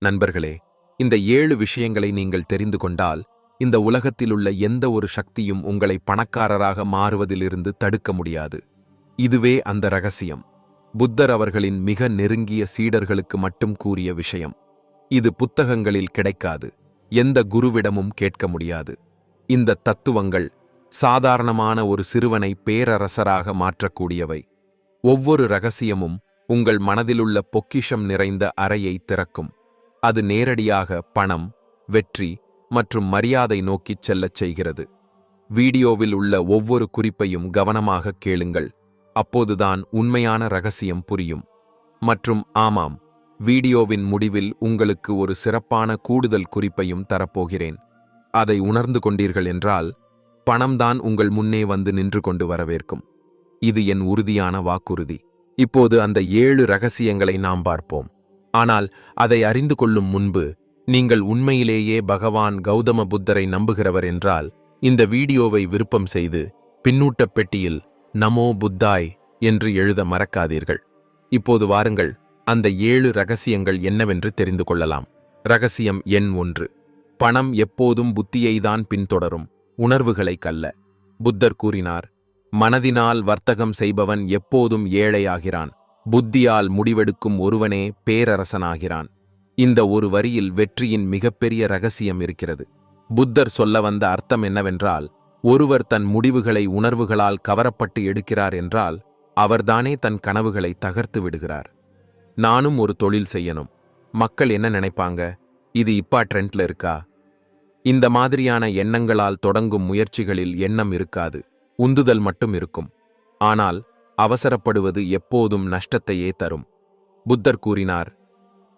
நண்பர்களே, இந்த 7 விஷயங்களை நீங்கள் தெரிந்து கொண்டால் இந்த உலகத்திலுள்ள எந்த ஒரு சக்தியும் உங்களை பணக்காரராக மாறுவதிலிருந்து தடுக்க முடியாது. இதுவே அந்த ரகசியம். புத்தர் அவர்களின் மிக நெருங்கிய சீடர்களுக்கு மட்டும் கூறிய விஷயம். இது புத்தகங்களில் கிடைக்காது, எந்த குருவிடமும் கேட்க முடியாது. இந்த தத்துவங்கள் சாதாரணமான ஒரு சிறுவனை பேரரசராக மாற்றக்கூடியவை. ஒவ்வொரு ரகசியமும் உங்கள் மனதிலுள்ள பொக்கிஷம் நிறைந்த அறையை திறக்கும். அது நேரடியாக பணம், வெற்றி மற்றும் மரியாதை நோக்கிச் செல்லச் செய்கிறது. வீடியோவில் உள்ள ஒவ்வொரு குறிப்பையும் கவனமாக கேளுங்கள். அப்போதுதான் உண்மையான ரகசியம் புரியும். மற்றும் ஆமாம், வீடியோவின் முடிவில் உங்களுக்கு ஒரு சிறப்பான கூடுதல் குறிப்பையும் தரப்போகிறேன். அதை உணர்ந்து கொண்டீர்கள் என்றால் பணம்தான் உங்கள் முன்னே வந்து நின்று கொண்டு வரவேற்கும். இது என் உறுதியான வாக்குறுதி. இப்போது அந்த 7 ரகசியங்களை நாம் பார்ப்போம். ஆனால் அதை அறிந்து கொள்ளும் முன்பு, நீங்கள் உண்மையிலேயே பகவான் கௌதம புத்தரை நம்புகிறவர் என்றால் இந்த வீடியோவை விருப்பம் செய்து பின்னூட்டப் பெட்டியில் நமோ புத்தாய் என்று எழுத மறக்காதீர்கள். இப்போது வாருங்கள், அந்த 7 ரகசியங்கள் என்னவென்று தெரிந்து கொள்ளலாம். ரகசியம் எண் 1. பணம் எப்போதும் புத்தியைதான் பின்தொடரும், உணர்வுகளைக் அல்ல. புத்தர் கூறினார், மனதினால் வர்த்தகம் செய்பவன் எப்போதும் ஏழையாகிறான், புத்தியால் முடிவெடுக்கும் ஒருவனே பேரரசனாகிறான். இந்த ஒரு வரியில் வெற்றியின் மிகப்பெரிய ரகசியம் இருக்கிறது. புத்தர் சொல்ல வந்த அர்த்தம் என்னவென்றால், ஒருவர் தன் முடிவுகளை உணர்வுகளால் கவரப்பட்டு எடுக்கிறார் என்றால் அவர்தானே தன் கனவுகளை தகர்த்து விடுகிறார். நானும் ஒரு தொழில் செய்யணும், மக்கள் என்ன நினைப்பாங்க, இது இப்பா ட்ரெண்ட்ல இருக்கா? இந்த மாதிரியான எண்ணங்களால் தொடங்கும் முயற்சிகளில் எண்ணம் இருக்காது, உந்துதல் மட்டும் இருக்கும். ஆனால் அவசரப்படுவது எப்போதும் நஷ்டத்தையே தரும். புத்தர் கூறினார்,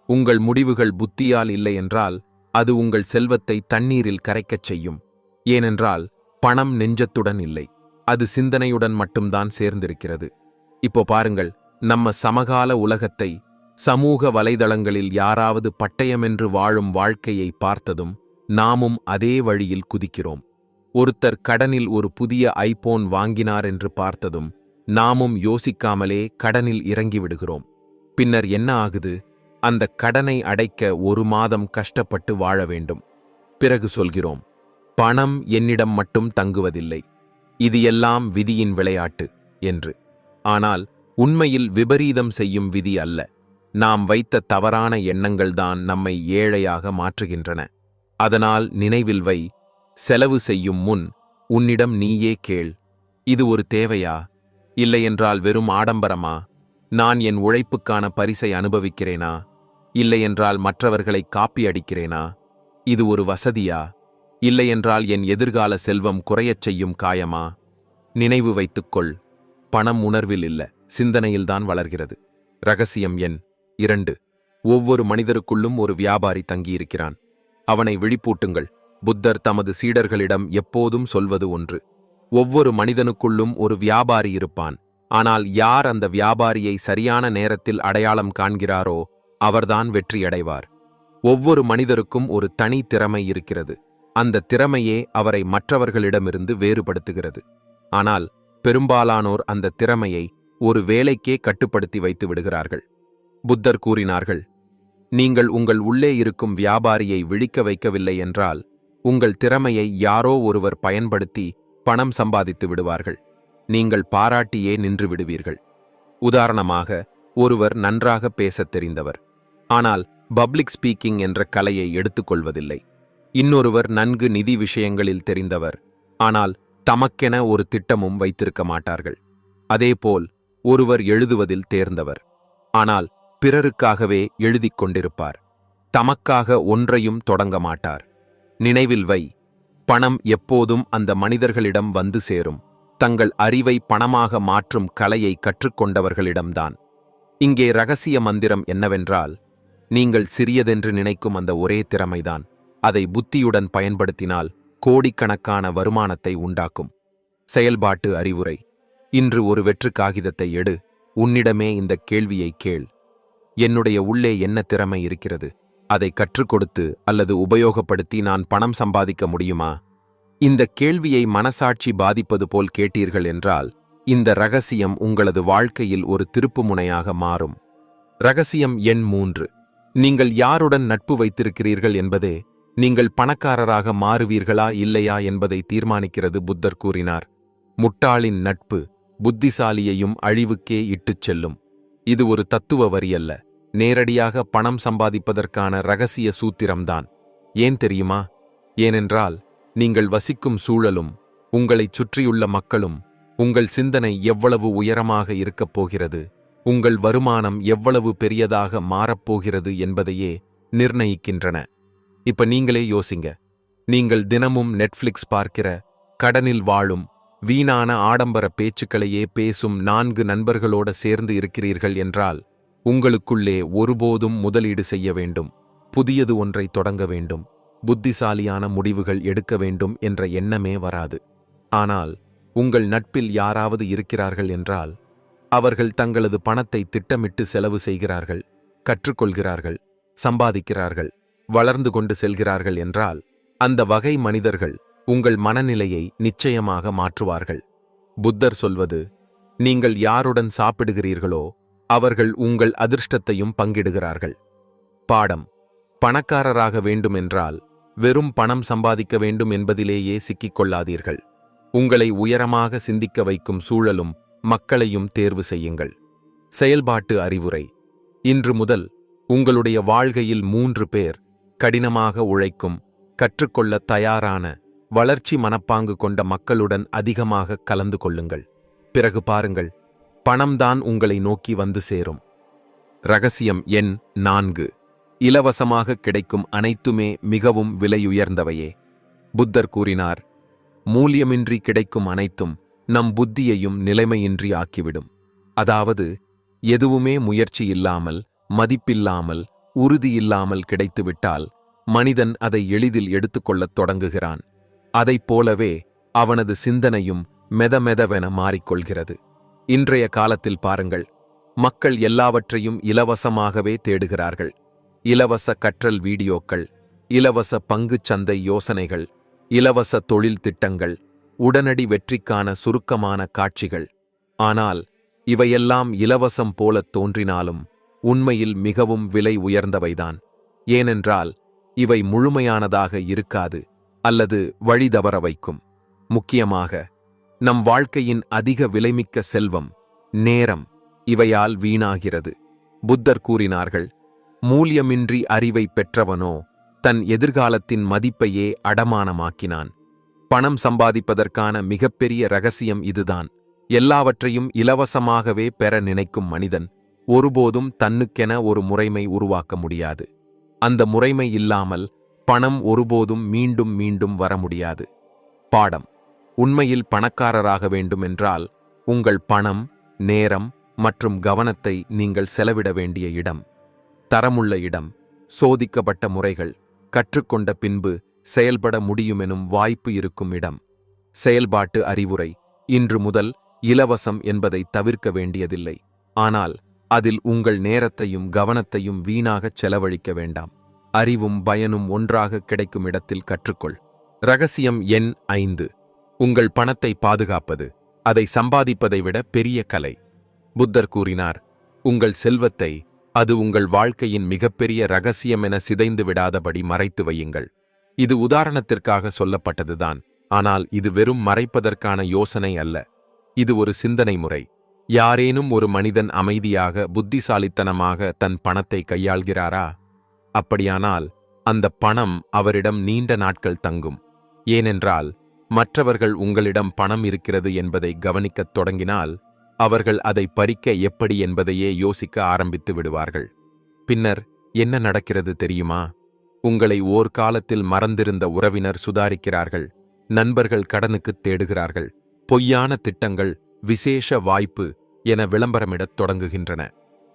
உங்கள் முடிவுகள் புத்தியால் இல்லை என்றால் அது உங்கள் செல்வத்தை தண்ணீரில் கரைக்கச் செய்யும். ஏனென்றால் பணம் நெஞ்சத்துடன் இல்லை, அது சிந்தனையுடன் மட்டும்தான் சேர்ந்திருக்கிறது. இப்போ பாருங்கள், நம்ம சமகால உலகத்தை, சமூக வலைதளங்களில் யாராவது பட்டயமென்று வாழும் வாழ்க்கையை பார்த்ததும் நாமும் அதே வழியில் குதிக்கிறோம். ஒருத்தர் கடனில் ஒரு புதிய ஐபோன் வாங்கினார் என்று பார்த்ததும் நாமும் யோசிக்காமலே கடனில் இறங்கிவிடுகிறோம். பின்னர் என்ன ஆகுது? அந்த கடனை அடைக்க 1 மாதம் கஷ்டப்பட்டு வாழ வேண்டும். பிறகு சொல்கிறோம், பணம் என்னிடம் மட்டும் தங்குவதில்லை, இது எல்லாம் விதியின் விளையாட்டு என்று. ஆனால் உண்மையில் விபரீதம் செய்யும் விதி அல்ல, நாம் வைத்த தவறான எண்ணங்கள்தான் நம்மை ஏழையாக மாற்றுகின்றன. அதனால் நினைவில் வை, செலவு செய்யும் முன் உன்னிடம் நீயே கேள், இது ஒரு தேவையா? இல்லையென்றால் வெறும் ஆடம்பரமா? நான் என் உழைப்புக்கான பரிசை அனுபவிக்கிறேனா? இல்லையென்றால் மற்றவர்களை காப்பி அடிக்கிறேனா? இது ஒரு வசதியா? இல்லையென்றால் என் எதிர்கால செல்வம் குறையச் செய்யும் காயமா? நினைவு வைத்துக்கொள், பணம் உணர்வில் இல்ல, சிந்தனையில்தான் வளர்கிறது. ரகசியம் எண் 2. ஒவ்வொரு மனிதருக்குள்ளும் ஒரு வியாபாரி தங்கியிருக்கிறான். அவனை விழிப்பூட்டுங்கள். புத்தர் தமது சீடர்களிடம் எப்போதும் சொல்வது ஒன்று. ஒவ்வொரு மனிதனுக்குள்ளும் ஒரு வியாபாரி இருப்பான். ஆனால் யார் அந்த வியாபாரியை சரியான நேரத்தில் அடையாளம் காண்கிறாரோ அவர்தான் வெற்றியடைவார். ஒவ்வொரு மனிதருக்கும் ஒரு தனி திறமை இருக்கிறது. அந்த திறமையே அவரை மற்றவர்களிடமிருந்து வேறுபடுத்துகிறது. ஆனால் பெரும்பாலானோர் அந்த திறமையை ஒரு வேலைக்கே கட்டுப்படுத்தி வைத்து விடுகிறார்கள். புத்தர் கூறினார்கள், நீங்கள் உங்கள் உள்ளே இருக்கும் வியாபாரியை விழிக்க வைக்கவில்லை என்றால் உங்கள் திறமையை யாரோ ஒருவர் பயன்படுத்தி பணம் சம்பாதித்து விடுவார்கள். நீங்கள் பாராட்டியே நின்று விடுவீர்கள். உதாரணமாக, ஒருவர் நன்றாக பேசத் தெரிந்தவர், ஆனால் பப்ளிக் ஸ்பீக்கிங் என்ற கலையை எடுத்துக்கொள்வதில்லை. இன்னொருவர் நன்கு நிதி விஷயங்களில் தெரிந்தவர், ஆனால் தமக்கென ஒரு திட்டமும் வைத்திருக்க மாட்டார்கள். அதேபோல் ஒருவர் எழுதுவதில் தேர்ந்தவர், ஆனால் பிறருக்காகவே எழுதிக் கொண்டிருப்பார். தமக்காக ஒன்றையும் தொடங்க மாட்டார். நினைவில் வை, பணம் எப்போதும் அந்த மனிதர்களிடம் வந்து சேரும், தங்கள் அறிவை பணமாக மாற்றும் கலையை கற்றுக்கொண்டவர்களிடம்தான். இங்கே ரகசிய மந்திரம் என்னவென்றால், நீங்கள் சிறியதென்று நினைக்கும் அந்த ஒரே திறமைதான் அதை புத்தியுடன் பயன்படுத்தினால் கோடிக்கணக்கான வருமானத்தை உண்டாக்கும். செயல்பாட்டு அறிவுரை. இன்று ஒரு வெற்று காகிதத்தை எடு. உன்னிடமே இந்த கேள்வியை கேள், என்னுடைய உள்ளே என்ன திறமை இருக்கிறது? அதை கற்றுக் கொடுத்து அல்லது உபயோகப்படுத்தி நான் பணம் சம்பாதிக்க முடியுமா? இந்த கேள்வியை மனசாட்சி பாதிப்பது போல் கேட்டீர்கள் என்றால் இந்த ரகசியம் உங்களது வாழ்க்கையில் ஒரு திருப்புமுனையாக மாறும். ரகசியம் எண் 3. நீங்கள் யாருடன் நட்பு வைத்திருக்கிறீர்கள் என்பதே நீங்கள் பணக்காரராக மாறுவீர்களா இல்லையா என்பதை தீர்மானிக்கிறது. புத்தர் கூறினார், முட்டாளின் நட்பு புத்திசாலியையும் அழிவுக்கே இட்டுச் செல்லும். இது ஒரு தத்துவ வரியல்ல, நேரடியாக பணம் சம்பாதிப்பதற்கான இரகசிய சூத்திரம்தான். ஏன் தெரியுமா? ஏனென்றால் நீங்கள் வசிக்கும் சூழலும் உங்களைச் சுற்றியுள்ள மக்களும் உங்கள் சிந்தனை எவ்வளவு உயரமாக இருக்கப் போகிறது, உங்கள் வருமானம் எவ்வளவு பெரியதாக மாறப்போகிறது என்பதையே நிர்ணயிக்கின்றன. இப்ப நீங்களே யோசிங்க. நீங்கள் தினமும் நெட்ஃபிளிக்ஸ் பார்க்கிற, கடனில் வாழும், வீணான ஆடம்பர பேச்சுக்களையே பேசும் 4 நண்பர்களோட சேர்ந்து இருக்கிறீர்கள் என்றால் உங்களுக்குள்ளே ஒருபோதும் முதலீடு செய்ய வேண்டும், புதியது ஒன்றை தொடங்க வேண்டும், புத்திசாலியான முடிவுகள் எடுக்க வேண்டும் என்ற எண்ணமே வராது. ஆனால் உங்கள் நட்பில் யாராவது இருக்கிறார்கள் என்றால் அவர்கள் தங்களது பணத்தை திட்டமிட்டு செலவு செய்கிறார்கள், கற்றுக்கொள்கிறார்கள், சம்பாதிக்கிறார்கள், வளர்ந்து கொண்டு செல்கிறார்கள் என்றால் அந்த வகை மனிதர்கள் உங்கள் மனநிலையை நிச்சயமாக மாற்றுவார்கள். புத்தர் சொல்வது, நீங்கள் யாருடன் சாப்பிடுகிறீர்களோ அவர்கள் உங்கள் அதிர்ஷ்டத்தையும் பங்கிடுகிறார்கள். பாடம்: பணக்காரராக வேண்டுமென்றால் வெறும் பணம் சம்பாதிக்க வேண்டும் என்பதிலேயே சிக்கிக்கொள்ளாதீர்கள். உங்களை உயரமாக சிந்திக்க வைக்கும் சூழலும் மக்களையும் தேர்வு செய்யுங்கள். செயல்பாட்டு அறிவுரை: இன்று முதல் உங்களுடைய வாழ்க்கையில் 3 பேர் கடினமாக உழைக்கும், கற்றுக்கொள்ள தயாரான, வளர்ச்சி மனப்பாங்கு கொண்ட மக்களுடன் அதிகமாக கலந்து கொள்ளுங்கள். பிறகு பாருங்கள், பணம்தான் உங்களை நோக்கி வந்து சேரும். ரகசியம் எண் 4: இலவசமாக கிடைக்கும் அனைத்துமே மிகவும் விலையுயர்ந்தவையே. புத்தர் கூறினார், மூல்யமின்றி கிடைக்கும் அனைத்தும் நம் புத்தியையும் நிலைமையின்றி ஆக்கிவிடும். அதாவது, எதுவுமே முயற்சி இல்லாமல், மதிப்பில்லாமல், உறுதியில்லாமல் கிடைத்துவிட்டால் மனிதன் அதை எளிதில் எடுத்துக்கொள்ளத் தொடங்குகிறான். அதைப் போலவே அவனது சிந்தனையும் மெதமெதவென மாறிக்கொள்கிறது. இன்றைய காலத்தில் பாருங்கள், மக்கள் எல்லாவற்றையும் இலவசமாகவே தேடுகிறார்கள். இலவச கற்றல் வீடியோக்கள், இலவச பங்குச் சந்தை யோசனைகள், இலவச தொழில் திட்டங்கள், உடனடி வெற்றிக்கான சுருக்கமான காட்சிகள். ஆனால் இவையெல்லாம் இலவசம் போலத் தோன்றினாலும் உண்மையில் மிகவும் விலை உயர்ந்தவைதான். ஏனென்றால் இவை முழுமையானதாக இருக்காது அல்லது வழிதவற வைக்கும். முக்கியமாக நம் வாழ்க்கையின் அதிக விலைமிக்க செல்வம், நேரம் இவையால் வீணாகிறது. புத்தர் கூறினார்கள், மூல்யமின்றி அறிவை பெற்றவனோ தன் எதிர்காலத்தின் மதிப்பையே அடமானமாக்கினான். பணம் சம்பாதிப்பதற்கான மிகப்பெரிய இரகசியம் இதுதான். எல்லாவற்றையும் இலவசமாகவே பெற நினைக்கும் மனிதன் ஒருபோதும் தன்னுக்கென ஒரு முறைமை உருவாக்க முடியாது. அந்த முறைமை இல்லாமல் பணம் ஒருபோதும் மீண்டும் மீண்டும் வர முடியாது. பாடம்: உண்மையில் பணக்காரராக வேண்டுமென்றால் உங்கள் பணம், நேரம் மற்றும் கவனத்தை நீங்கள் செலவிட வேண்டிய இடம், தரமுள்ள இடம், சோதிக்கப்பட்ட முறைகள், கற்றுக்கொண்ட பின்பு செயல்பட முடியுமெனும் வாய்ப்பு இருக்கும் இடம். செயல்பாட்டு அறிவுரை: இன்று முதல் இலவசம் என்பதை தவிர்க்க வேண்டியதில்லை. ஆனால் அதில் உங்கள் நேரத்தையும் கவனத்தையும் வீணாகச் செலவழிக்க வேண்டாம். அறிவும் பயனும் ஒன்றாக கிடைக்கும் இடத்தில் கற்றுக்கொள். ரகசியம் எண் 5: உங்கள் பணத்தை பாதுகாப்பது அதை சம்பாதிப்பதை விட பெரிய கலை. புத்தர் கூறினார், உங்கள் செல்வத்தை அது உங்கள் வாழ்க்கையின் மிகப்பெரிய இரகசியமென சிதைந்து விடாதபடி மறைத்து வையுங்கள். இது உதாரணத்திற்காக சொல்லப்பட்டதுதான், ஆனால் இது வெறும் மறைப்பதற்கான யோசனை அல்ல. இது ஒரு சிந்தனை முறை. யாரேனும் ஒரு மனிதன் அமைதியாக, புத்திசாலித்தனமாக தன் பணத்தை கையாள்கிறாரா? அப்படியானால் அந்த பணம் அவரிடம் நீண்ட நாட்கள் தங்கும். ஏனென்றால் மற்றவர்கள் உங்களிடம் பணம் இருக்கிறது என்பதை கவனிக்கத் தொடங்கினால் அவர்கள் அதை பறிக்க எப்படி என்பதையே யோசிக்க ஆரம்பித்து விடுவார்கள். பின்னர் என்ன நடக்கிறது தெரியுமா? உங்களை ஓர்காலத்தில் மறந்திருந்த உறவினர் சுதாரிக்கிறார்கள், நண்பர்கள் கடனுக்குத் தேடுகிறார்கள், பொய்யான திட்டங்கள் விசேஷ வாய்ப்பு என விளம்பரமிடத் தொடங்குகின்றன.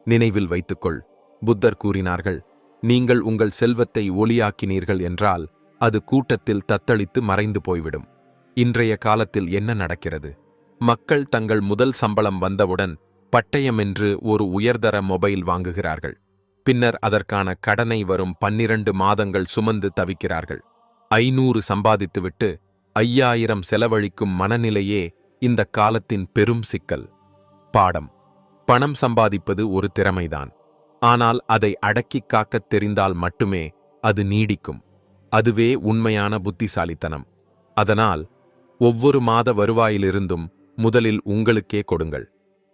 நினைவில் வைத்துக்கொள், புத்தர் கூறினார்கள், நீங்கள் உங்கள் செல்வத்தை ஒளியாக்கினீர்கள் என்றால் அது கூட்டத்தில் தத்தளித்து மறைந்து போய்விடும். இன்றைய காலத்தில் என்ன நடக்கிறது? மக்கள் தங்கள் முதல் சம்பளம் வந்தவுடன் பட்டயமென்று ஒரு உயர்தர மொபைல் வாங்குகிறார்கள். பின்னர் அதற்கான கடனை வரும் 12 மாதங்கள் சுமந்து தவிக்கிறார்கள். 500 சம்பாதித்துவிட்டு 5000 செலவழிக்கும் மனநிலையே இந்த காலத்தின் பெரும் சிக்கல். பாடம்: பணம் சம்பாதிப்பது ஒரு திறமைதான். ஆனால் அதை அடக்கிக் காக்கத் தெரிந்தால் மட்டுமே அது நீடிக்கும். அதுவே உண்மையான புத்திசாலித்தனம். அதனால் ஒவ்வொரு மாத வருவாயிலிருந்தும் முதலில் உங்களுக்கே கொடுங்கள்.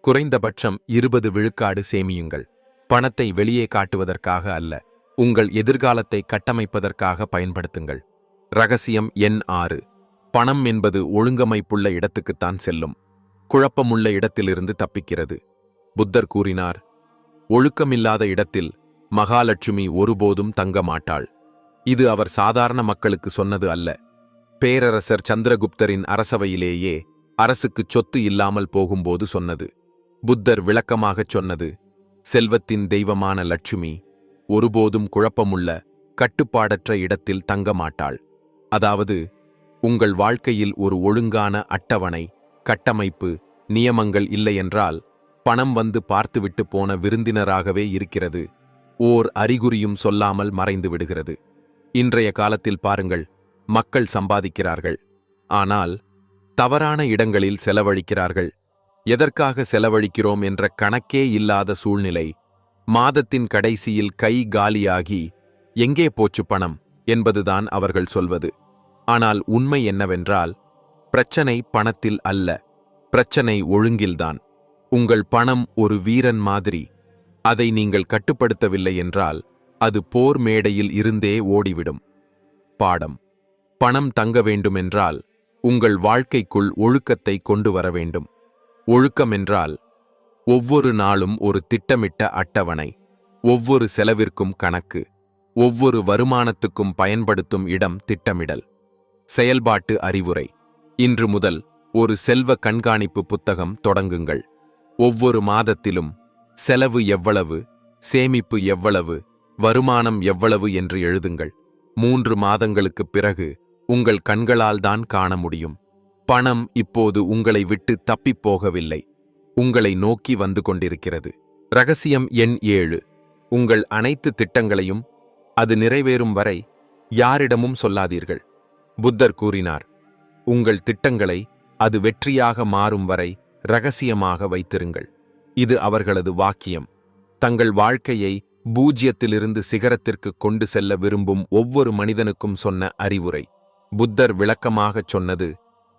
குறைந்தபட்சம் 20 விழுக்காடு சேமியுங்கள். பணத்தை வெளியே காட்டுவதற்காக அல்ல, உங்கள் எதிர்காலத்தை கட்டமைப்பதற்காக பயன்படுத்துங்கள். ரகசியம் எண் 6. பணம் என்பது ஒழுங்கமைப்புள்ள இடத்துக்குத்தான் செல்லும், குழப்பமுள்ள இடத்திலிருந்து தப்பிக்கிறது. புத்தர் கூறினார், ஒழுக்கமில்லாத இடத்தில் மகாலட்சுமி ஒருபோதும் தங்க மாட்டாள். இது அவர் சாதாரண மக்களுக்கு சொன்னது அல்ல. பேரரசர் சந்திரகுப்தரின் அரசவையிலேயே அரசுக்குச் சொத்து இல்லாமல் போகும்போது சொன்னது. புத்தர் விளக்கமாகச் சொன்னது, செல்வத்தின் தெய்வமான லட்சுமி ஒருபோதும் குழப்பமுள்ள கட்டுப்பாடற்ற இடத்தில் தங்க மாட்டாள். அதாவது, உங்கள் வாழ்க்கையில் ஒரு ஒழுங்கான அட்டவணை, கட்டமைப்பு, நியமங்கள் இல்லையென்றால் பணம் வந்து பார்த்துவிட்டு போன விருந்தினராகவே இருக்கிறது. ஓர் அறிகுறியும் சொல்லாமல் மறைந்து விடுகிறது. இன்றைய காலத்தில் பாருங்கள், மக்கள் சம்பாதிக்கிறார்கள், ஆனால் தவறான இடங்களில் செலவழிக்கிறார்கள். எதற்காக செலவழிக்கிறோம் என்ற கணக்கே இல்லாத சூழ்நிலை. மாதத்தின் கடைசியில் கை காலியாகி எங்கே போச்சு பணம் என்பதுதான் அவர்கள் சொல்வது. ஆனால் உண்மை என்னவென்றால், பிரச்சனை பணத்தில் அல்ல, பிரச்சனை ஒழுங்கில்தான். உங்கள் பணம் ஒரு வீரன் மாதிரி. அதை நீங்கள் கட்டுப்படுத்தவில்லை என்றால் அது போர் மேடையில் இருந்தே ஓடிவிடும். பாடம்: பணம் தங்க வேண்டுமென்றால் உங்கள் வாழ்க்கைக்குள் ஒழுக்கத்தை கொண்டு வர வேண்டும். ஒழுக்கம் என்றால் ஒவ்வொரு நாளும் ஒரு திட்டமிட்ட அட்டவணை, ஒவ்வொரு செலவிற்கும் கணக்கு, ஒவ்வொரு வருமானத்துக்கும் பயன்படுத்தும் இடம் திட்டமிடல். செயல்பாட்டு அறிவுரை: இன்று முதல் ஒரு செல்வ கண்காணிப்பு புத்தகம் தொடங்குங்கள். ஒவ்வொரு மாதத்திலும் செலவு எவ்வளவு, சேமிப்பு எவ்வளவு, வருமானம் எவ்வளவு என்று எழுதுங்கள். 3 மாதங்களுக்குப் பிறகு உங்கள் கண்களால் தான் காண முடியும். பணம் இப்போது உங்களை விட்டு தப்பிப் போகவில்லை, உங்களை நோக்கி வந்து கொண்டிருக்கிறது. ரகசியம் எண் 7. உங்கள் அனைத்து திட்டங்களையும் அது நிறைவேறும் வரை யாரிடமும் சொல்லாதீர்கள். புத்தர் கூறினார், உங்கள் திட்டங்களை அது வெற்றியாக மாறும் வரை இரகசியமாக வைத்திருங்கள். இது அவர்களது வாக்கியம். தங்கள் வாழ்க்கையை பூஜ்யத்திலிருந்து சிகரத்திற்கு கொண்டு செல்ல விரும்பும் ஒவ்வொரு மனிதனுக்கும் சொன்ன அறிவுரை. புத்தர் விளக்கமாகச் சொன்னது,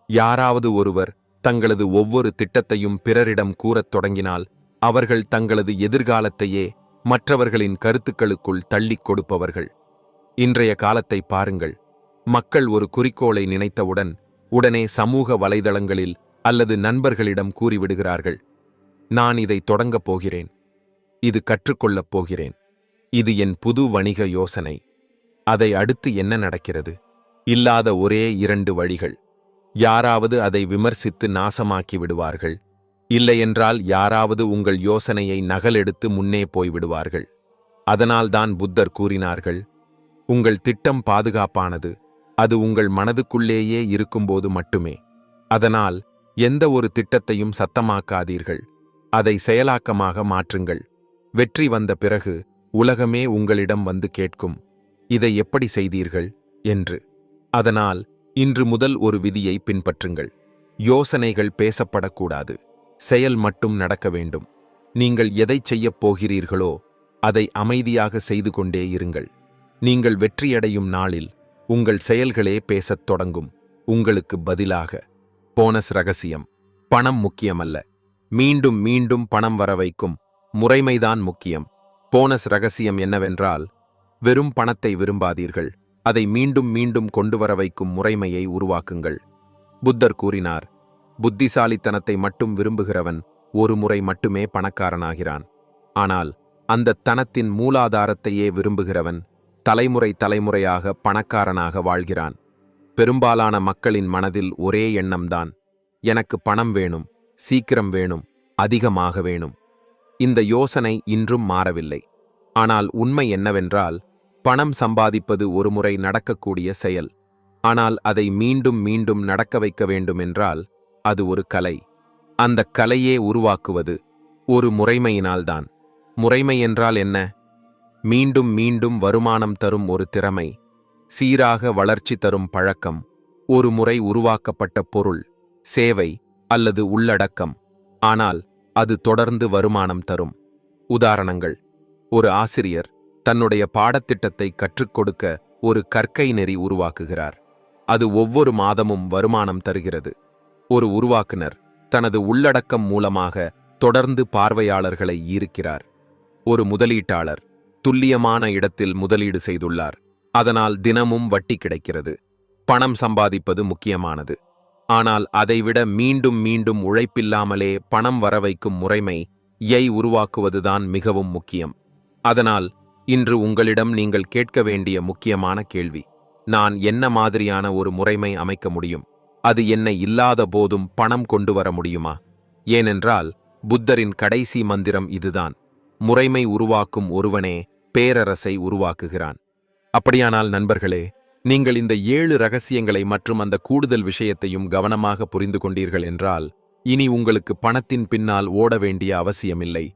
யாராவது ஒருவர் தங்களது ஒவ்வொரு திட்டத்தையும் பிறரிடம் கூறத் தொடங்கினால் அவர்கள் தங்களது எதிர்காலத்தையே மற்றவர்களின் கருத்துக்களுக்குள் தள்ளிக் கொடுப்பவர்கள். இன்றைய காலத்தை பாருங்கள். மக்கள் ஒரு குறிக்கோளை நினைத்தவுடன் உடனே சமூக வலைதளங்களில் அல்லது நண்பர்களிடம் கூறிவிடுகிறார்கள், நான் இதை தொடங்கப் போகிறேன், இது கற்றுக்கொள்ளப் போகிறேன், இது என் புது வணிக யோசனை. அதை அடுத்து என்ன நடக்கிறது? இல்லாத ஒரே 2 வழிகள். யாராவது அதை விமர்சித்து நாசமாக்கி விடுவார்கள், இல்லையென்றால் யாராவது உங்கள் யோசனையை நகலெடுத்து முன்னே போய்விடுவார்கள். அதனால்தான் புத்தர் கூறினார்கள், உங்கள் திட்டம் பாதுகாப்பானது, அது உங்கள் மனதுக்குள்ளேயே இருக்கும்போது மட்டுமே. அதனால் எந்த ஒரு திட்டத்தையும் சத்தமாக்காதீர்கள், அதை செயலாக்கமாக மாற்றுங்கள். வெற்றி வந்த பிறகு உலகமே உங்களிடம் வந்து கேட்கும், இதை எப்படி செய்தீர்கள் என்று. அதனால் இன்று முதல் ஒரு விதியை பின்பற்றுங்கள். யோசனைகள் பேசப்படக்கூடாது, செயல் மட்டும் நடக்க வேண்டும். நீங்கள் எதைச் செய்யப் போகிறீர்களோ அதை அமைதியாக செய்து கொண்டே இருங்கள். நீங்கள் வெற்றியடையும் நாளில் உங்கள் செயல்களே பேசத் தொடங்கும், உங்களுக்கு பதிலாக. போனஸ் ரகசியம்: பணம் முக்கியமல்ல, மீண்டும் மீண்டும் பணம் வர வைக்கும் முறைமைதான் முக்கியம். போனஸ் ரகசியம் என்னவென்றால், வெறும் பணத்தை விரும்பாதீர்கள், அதை மீண்டும் மீண்டும் கொண்டு வர வைக்கும் முறைமையை உருவாக்குங்கள். புத்தர் கூறினார், புத்திசாலித்தனத்தை மட்டும் விரும்புகிறவன் ஒரு முறை மட்டுமே பணக்காரனாகிறான். ஆனால் அந்த தனத்தின் மூலாதாரத்தையே விரும்புகிறவன் தலைமுறை தலைமுறையாக பணக்காரனாக வாழ்கிறான். பெரும்பாலான மக்களின் மனதில் ஒரே எண்ணம்தான், எனக்கு பணம் வேணும், சீக்கிரம் வேணும், அதிகமாக வேணும். இந்த யோசனை இன்றும் மாறவில்லை. ஆனால் உண்மை என்னவென்றால், பணம் சம்பாதிப்பது ஒருமுறை நடக்கக்கூடிய செயல். ஆனால் அதை மீண்டும் மீண்டும் நடக்க வைக்க வேண்டுமென்றால் அது ஒரு கலை. அந்த கலையே உருவாக்குவது ஒரு முறைமையினால்தான். முறைமை என்றால் என்ன? மீண்டும் மீண்டும் வருமானம் தரும் ஒரு திறமை, சீராக வளர்ச்சி தரும் பழக்கம், ஒரு முறை உருவாக்கப்பட்ட பொருள், சேவை அல்லது உள்ளடக்கம். ஆனால் அது தொடர்ந்து வருமானம் தரும். உதாரணங்கள்: ஒரு ஆசிரியர் தன்னுடைய பாடத்திட்டத்தை கற்றுக் கொடுக்க ஒரு கற்கை நெறி உருவாக்குகிறார். அது ஒவ்வொரு மாதமும் வருமானம் தருகிறது. ஒரு உருவாக்குனர் தனது உள்ளடக்கம் மூலமாக தொடர்ந்து பார்வையாளர்களை ஈர்க்கிறார். ஒரு முதலீட்டாளர் துல்லியமான இடத்தில் முதலீடு செய்துள்ளார். அதனால் தினமும் வட்டி கிடைக்கிறது. பணம் சம்பாதிப்பது முக்கியமானது. ஆனால் அதைவிட மீண்டும் மீண்டும் உழைப்பில்லாமலே பணம் வரவைக்கும் முறைமையை உருவாக்குவதுதான் மிகவும் முக்கியம். அதனால் இன்று உங்களிடம் நீங்கள் கேட்க வேண்டிய முக்கியமான கேள்வி, நான் என்ன மாதிரியான ஒரு முறைமை அமைக்க முடியும்? அது என்னை இல்லாத போதும் பணம் கொண்டு வர முடியுமா? ஏனென்றால் புத்தரின் கடைசி மந்திரம் இதுதான், முறைமை உருவாக்கும் ஒருவனே பேரரசை உருவாக்குகிறான். அப்படியானால் நண்பர்களே, நீங்கள் இந்த 7 ரகசியங்களை மற்றும் அந்த கூடுதல் விஷயத்தையும் கவனமாக புரிந்து கொண்டீர்கள் என்றால், இனி உங்களுக்கு பணத்தின் பின்னால் ஓட வேண்டிய அவசியமில்லை.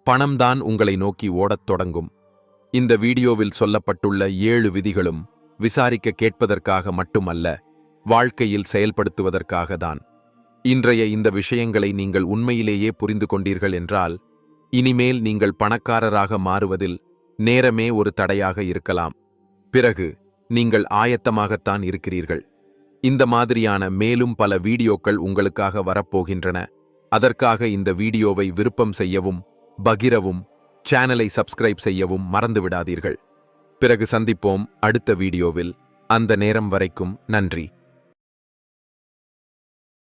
பணம்தான் உங்களை நோக்கி ஓடத் தொடங்கும். இந்த வீடியோவில் சொல்லப்பட்டுள்ள 7 விதிகளும் விசாரிக்க கேட்பதற்காக மட்டுமல்ல, வாழ்க்கையில் செயல்படுத்துவதற்காக தான். இன்றைய இந்த விஷயங்களை நீங்கள் உண்மையிலேயே புரிந்து கொண்டீர்கள் என்றால், இனிமேல் நீங்கள் பணக்காரராக மாறுவதில் நேரமே ஒரு தடையாக இருக்கலாம். பிறகு நீங்கள் ஆயத்தமாகத்தான் இருக்கிறீர்கள். இந்த மாதிரியான மேலும் பல வீடியோக்கள் உங்களுக்காக வரப்போகின்றன. அதற்காக இந்த வீடியோவை விருப்பம் செய்யவும், பகிரவும், சேனலை சப்ஸ்கிரைப் செய்யவும் மறந்துவிடாதீர்கள். பிறகு சந்திப்போம் அடுத்த வீடியோவில். அந்த நேரம் வரைக்கும் நன்றி.